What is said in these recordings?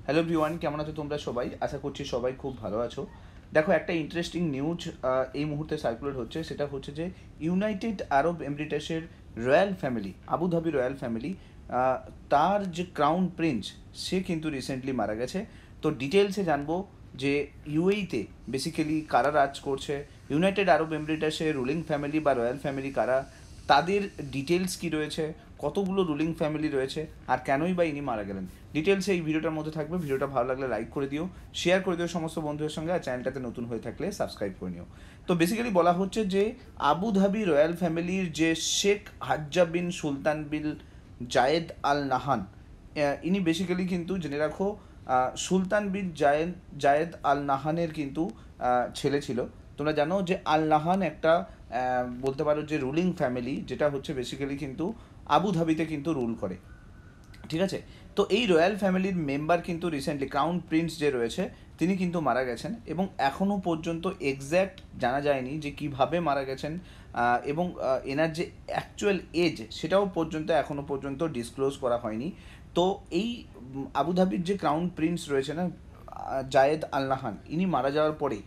Hello everyone, কেমন আছো তোমরা সবাই? আশা করছি সবাই খুব ভালো আছো। দেখো, একটা ইন্টারেস্টিং নিউজ এই মুহূর্তে সার্কুলেট হচ্ছে, সেটা হচ্ছে যে ইউনাইটেড আরব এমিরেটসের royal family, Abu Dhabi royal family, তার যে ক্রাউন প্রিন্স, সে কিন্তু রিসেন্টলি মারা গেছে। তো ডিটেলসে জানবো যে ইউএইতে বেসিক্যালি কারা রাজ করছে, ইউনাইটেড আরব এমিরেটসের রুলিং ফ্যামিলি বা রয়্যাল ফ্যামিলি কারা, তাদের ডিটেলস কি রয়েছে, কতগুলো রুলিং ফ্যামিলি রয়েছে, আর কেনই বা ইনি মারা গেলেন। ডিটেলসে এই ভিডিওটার মধ্যে থাকবে। ভিডিওটা ভালো লাগলে লাইক করে দিও, শেয়ার করে দিও সমস্ত বন্ধুদের সঙ্গে, আর চ্যানেলটাতে নতুন হয়ে থাকলে সাবস্ক্রাইব করে নিও। তো বেসিক্যালি বলা হচ্ছে যে আবুধাবি রয়্যাল ফ্যামিলির যে শেখ হাজ্জা বিন সুলতান বিন জায়েদ আল নাহান, ইনি বেসিক্যালি কিন্তু জেনে রাখো সুলতান বিন জায়েদ জায়েদ আল নাহানের কিন্তু ছেলে ছিল। তোমরা জানো যে আল নাহান একটা বলতে পারো যে রুলিং ফ্যামিলি, যেটা হচ্ছে বেসিক্যালি কিন্তু আবুধাবিতে কিন্তু রুল করে। ঠিক আছে। তো এই রয়্যাল ফ্যামিলির মেম্বার কিন্তু রিসেন্টলি ক্রাউন প্রিন্স যে রয়েছে, তিনি কিন্তু মারা গেছেন, এবং এখনও পর্যন্ত এক্স্যাক্ট জানা যায়নি যে কিভাবে মারা গেছেন, এবং এনার যে অ্যাকচুয়াল এজ সেটাও পর্যন্ত এখনও পর্যন্ত ডিসক্লোজ করা হয়নি। তো এই আবুধাবির যে ক্রাউন প্রিন্স রয়েছে না, জায়েদ আল নাহান, ইনি মারা যাওয়ার পরে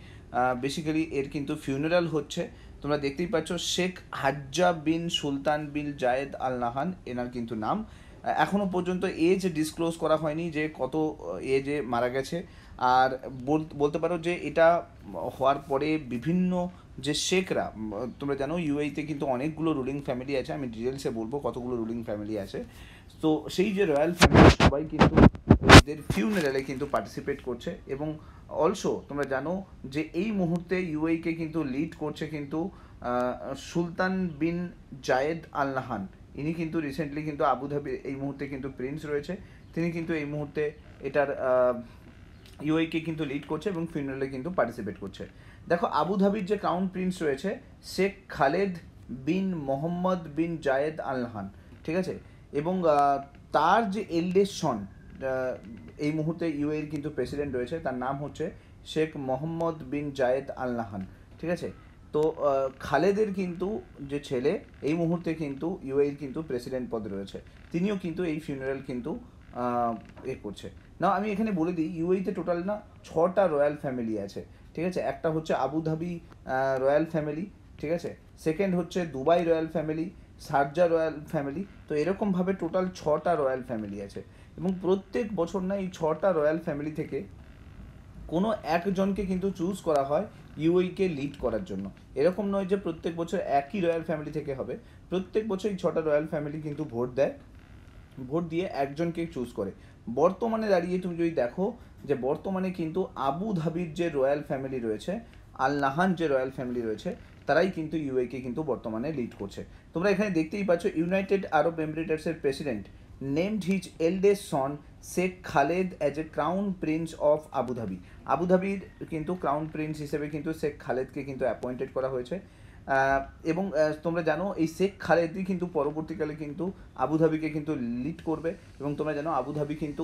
বেসিক্যালি এর কিন্তু ফিউনারাল হচ্ছে। তোমরা দেখতেই পাচ্ছ, শেখ হাজ্জা বিন সুলতান বিন জায়েদ আল নাহান এনার কিন্তু নাম। এখনও পর্যন্ত এজ ডিসক্লোজ করা হয়নি যে কত এজে মারা গেছে। আর বলতে পারো যে এটা হওয়ার পরে বিভিন্ন যে শেখরা, তোমরা জানো ইউএইতে কিন্তু অনেকগুলো রুলিং ফ্যামিলি আছে, আমি ডিটেলসে বলবো কতগুলো রুলিং ফ্যামিলি আছে। তো সেই যে রয়্যাল ফ্যামিলি সবাই কিন্তু এদের ফিউনারালে কিন্তু পার্টিসিপেট করছে। এবং অলসো তোমরা জানো যে এই মুহূর্তে ইউএইকে কিন্তু লিড করছে কিন্তু সুলতান বিন জায়েদ আল নাহান। ইনি কিন্তু রিসেন্টলি কিন্তু আবুধাবি এই মুহূর্তে কিন্তু প্রিন্স রয়েছে, তিনি কিন্তু এই মুহূর্তে এটার ইউএইকে কিন্তু লিড করছে এবং ফিউনারালে কিন্তু পার্টিসিপেট করছে। দেখো, আবুধাবির যে ক্রাউন প্রিন্স রয়েছে শেখ খালেদ বিন মোহাম্মদ বিন জায়েদ আল নাহান, ঠিক আছে। এবং তার যে এল্ডেস্ট সন এই মুহূর্তে ইউএইর কিন্তু প্রেসিডেন্ট রয়েছে, তার নাম হচ্ছে শেখ মোহাম্মদ বিন জায়েদ আল নাহান, ঠিক আছে। তো খালেদের কিন্তু যে ছেলে এই মুহূর্তে কিন্তু ইউএইর কিন্তু প্রেসিডেন্ট পদে রয়েছে, তিনিও কিন্তু এই ফিউনারাল কিন্তু করছে না। আমি এখানে বলে দিই, ইউএইতে টোটাল না 6টা রয়্যাল ফ্যামিলি আছে, ঠিক আছে। একটা হচ্ছে আবুধাবি রয়্যাল ফ্যামিলি, ঠিক আছে। সেকেন্ড হচ্ছে Dubai royal family, Sharjah royal family. তো এরকমভাবে টোটাল 6টা রয়্যাল ফ্যামিলি আছে, এবং প্রত্যেক বছর না এই 6টা রয়্যাল ফ্যামিলি থেকে কোনো একজনকে কিন্তু চুজ করা হয় ইউএইকে লিড করার জন্য। এরকম নয় যে প্রত্যেক বছর একই রয়্যাল ফ্যামিলি থেকে হবে, প্রত্যেক বছর এই 6টা রয়্যাল ফ্যামিলি কিন্তু ভোট দেয়, ভোট দিয়ে একজনকে চুজ করে। বর্তমানে দাঁড়িয়ে তুমি যদি দেখো যে বর্তমানে কিন্তু আবুধাবির যে রয়্যাল ফ্যামিলি রয়েছে, আল নাহান যে রয়্যাল ফ্যামিলি রয়েছে, তারাই কিন্তু ইউএইকে কিন্তু বর্তমানে লিড করছে। তোমরা এখানে দেখতেই পাচ্ছ, ইউনাইটেড আরব এমিরেটসের president named his eldest son Sheikh Khaled as a crown prince of Abu Dhabi. আবুধাবির কিন্তু ক্রাউন প্রিন্স হিসেবে কিন্তু শেখ খালেদকে কিন্তু অ্যাপয়েন্টেড করা হয়েছে। এবং তোমরা জানো এই শেখ খালেদই কিন্তু পরবর্তীকালে কিন্তু আবুধাবিকে কিন্তু লিড করবে। এবং তোমরা জানো আবুধাবি কিন্তু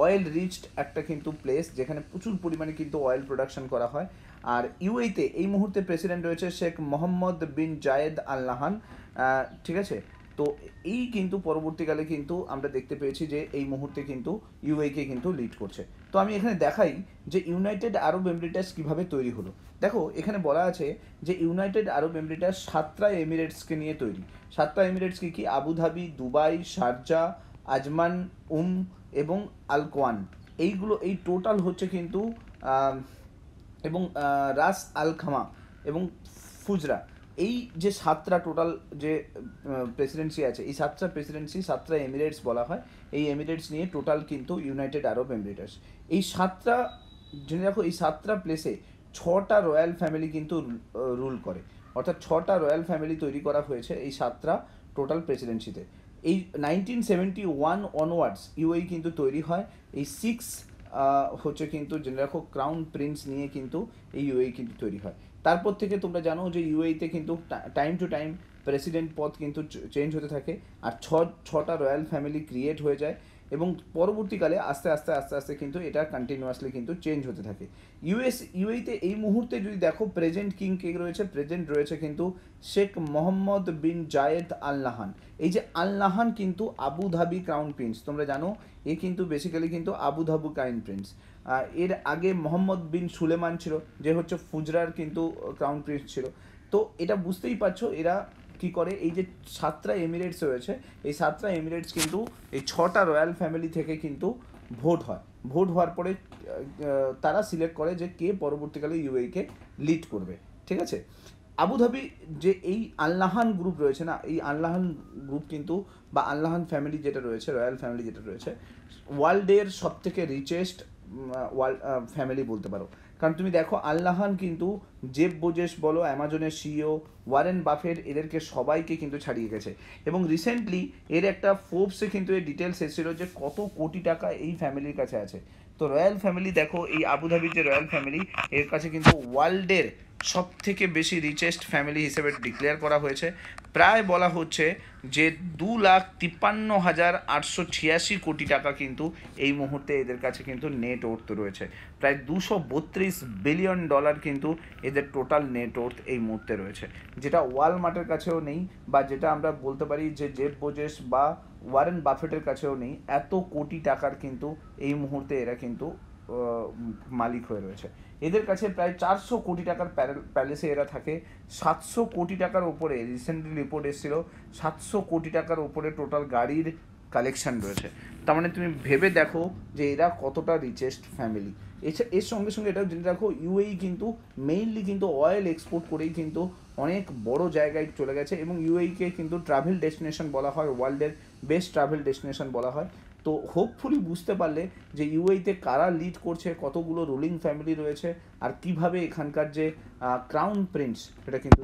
অয়েল রিচড একটা কিন্তু প্লেস, যেখানে প্রচুর পরিমাণে কিন্তু অয়েল প্রোডাকশন করা হয়। আর ইউএইতে এই মুহূর্তে প্রেসিডেন্ট রয়েছে শেখ মোহাম্মদ বিন জায়েদ আল নাহান, ঠিক আছে। তো এই কিন্তু পরবর্তীকালে কিন্তু আমরা দেখতে পেয়েছি যে এই মুহূর্তে কিন্তু ইউএইকে কিন্তু লিড করছে। তো আমি এখানে দেখাই যে ইউনাইটেড আরব এমিরেটস কীভাবে তৈরি হলো। দেখো, এখানে বলা আছে যে ইউনাইটেড আরব এমিরেটস 7টা এমিরেটসকে নিয়ে তৈরি। 7টা এমিরেটস কি? আবুধাবি, দুবাই, শারজা, আজমান, এবং আল কোয়ান। এইগুলো এই টোটাল হচ্ছে কিন্তু এবং রাস আল খামা এবং ফুজরা। এই যে 7টা টোটাল যে প্রেসিডেন্সি আছে, এই 7টা প্রেসিডেন্সি 7টা এমিরেটস বলা হয়। এই এমিরেটস নিয়ে টোটাল কিন্তু ইউনাইটেড আরব এমিরেটস। এই 7টা জেনে রাখো, এই 7টা প্লেসে 6টা রয়্যাল ফ্যামিলি কিন্তু রুল করে, অর্থাৎ 6টা রয়্যাল ফ্যামিলি তৈরি করা হয়েছে এই 7টা টোটাল প্রেসিডেন্সিতে। এই 1971 অনওয়ার্ডস ইউএই কিন্তু তৈরি হয়। এই 6 হচ্ছে কিন্তু জেনে রাখো ক্রাউন প্রিন্স নিয়ে কিন্তু এই ইউএই কিন্তু তৈরি হয়। তারপর থেকে তোমরা জানো যে ইউএইতে কিন্তু টাইম টু টাইম প্রেসিডেন্ট পদ কিন্তু চেঞ্জ হতে থাকে, আর 6টা রয়্যাল ফ্যামিলি ক্রিয়েট হয়ে যায়, এবং পরবর্তীকালে আস্তে আস্তে আস্তে আস্তে কিন্তু এটা কন্টিনিউয়াসলি কিন্তু চেঞ্জ হতে থাকে। ইউএইতে এই মুহূর্তে যদি দেখো প্রেজেন্ট কিং কে রয়েছে, প্রেজেন্ট রয়েছে কিন্তু শেখ মোহাম্মদ বিন জায়েদ আল নাহান। এই যে আল নাহান কিন্তু আবুধাবি ক্রাউন প্রিন্স, তোমরা জানো এ কিন্তু বেসিক্যালি কিন্তু আবুধাবি ক্রাউন প্রিন্স। এর আগে মোহাম্মদ বিন সুলেমান ছিল, যে হচ্ছে ফুজরার কিন্তু ক্রাউন প্রিন্স ছিল। তো এটা বুঝতেই পারছো এরা কি করে, এই যে 7টা এমিরেটস রয়েছে, এই 7টা এমিরেটস কিন্তু এই 6টা রয়্যাল ফ্যামিলি থেকে কিন্তু ভোট হয়। ভোট হওয়ার পরে তারা সিলেক্ট করে যে কে পরবর্তীকালে ইউএইকে লিড করবে, ঠিক আছে। আবুধাবি যে এই আল নাহান গ্রুপ রয়েছে না, এই আল নাহান গ্রুপ কিন্তু বা আল নাহান ফ্যামিলি যেটা রয়েছে, রয়্যাল ফ্যামিলি যেটা রয়েছে, ওয়ার্ল্ডের সব থেকে রিচেস্ট ফ্যামিলি বলতে পারো। কারণ তুমি দেখো আল নাহান কিন্তু জেফ বেজোস বলো, অ্যামাজনের সিইও, ওয়ারেন বাফেট, এদেরকে সবাইকে কিন্তু ছাড়িয়ে গেছে। এবং রিসেন্টলি এর একটা ফোর্বসে কিন্তু এর ডিটেলস এসেছিল যে কত কোটি টাকা এই ফ্যামিলির কাছে আছে। তো রয়্যাল ফ্যামিলি দেখো, এই আবুধাবির যে রয়্যাল ফ্যামিলি, এর কাছে কিন্তু ওয়ার্ল্ডের সব থেকে বেশি রিচেস্ট ফ্যামিলি হিসেবে ডিক্লেয়ার করা হয়েছে। প্রায় বলা হচ্ছে যে 2,53,886 কোটি টাকা কিন্তু এই মুহূর্তে এদের কাছে কিন্তু নেট ওর্থ রয়েছে। প্রায় $232 বিলিয়ন কিন্তু এদের টোটাল নেট ওর্থ এই মুহূর্তে রয়েছে, যেটা ওয়ালমার্টের কাছেও নেই, বা যেটা আমরা বলতে পারি যে জেফ বেজোস বা ওয়ারেন বাফেটের কাছেও নেই। এত কোটি টাকার কিন্তু এই মুহূর্তে এরা কিন্তু মালিক হয়ে রয়েছে। এদের কাছে প্রায় 400 কোটি টাকার প্যালেসে এরা থাকে। 700 কোটি টাকার উপরে রিসেন্টলি রিপোর্ট এসেছিল, 700 কোটি টাকার উপরে টোটাল গাড়ির কালেকশন রয়েছে। তার মানে তুমি ভেবে দেখো যে এরা কতটা রিচেস্ট ফ্যামিলি। এর সঙ্গে সঙ্গে এটাও জেনে রাখো, ইউএই কিন্তু মেইনলি কিন্তু অয়েল এক্সপোর্ট করেই কিন্তু অনেক বড় জায়গায় চলে গেছে, এবং ইউএইকে কিন্তু ট্রাভেল ডেস্টিনেশন বলা হয়, ওয়ার্ল্ডের বেস্ট ট্রাভেল ডেস্টিনেশন বলা হয়। তো হোপফুলি বুঝতে পারলে যে ইউএইতে কারা লিড করছে, কতগুলো রুলিং ফ্যামিলি রয়েছে, আর কিভাবে এখানকার যে ক্রাউন প্রিন্স সেটা কিন্তু।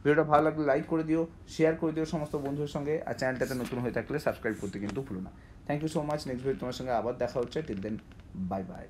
ভিডিওটা ভালো লাগলে লাইক করে দিও, শেয়ার করে দিও সমস্ত বন্ধুদের সঙ্গে, আর চ্যানেলটাতে নতুন হয়ে থাকলে সাবস্ক্রাইব করতে কিন্তু ভুলো না। Thank you so much. Next video তোমার সঙ্গে আবার দেখা হচ্ছে। Till then, bye by.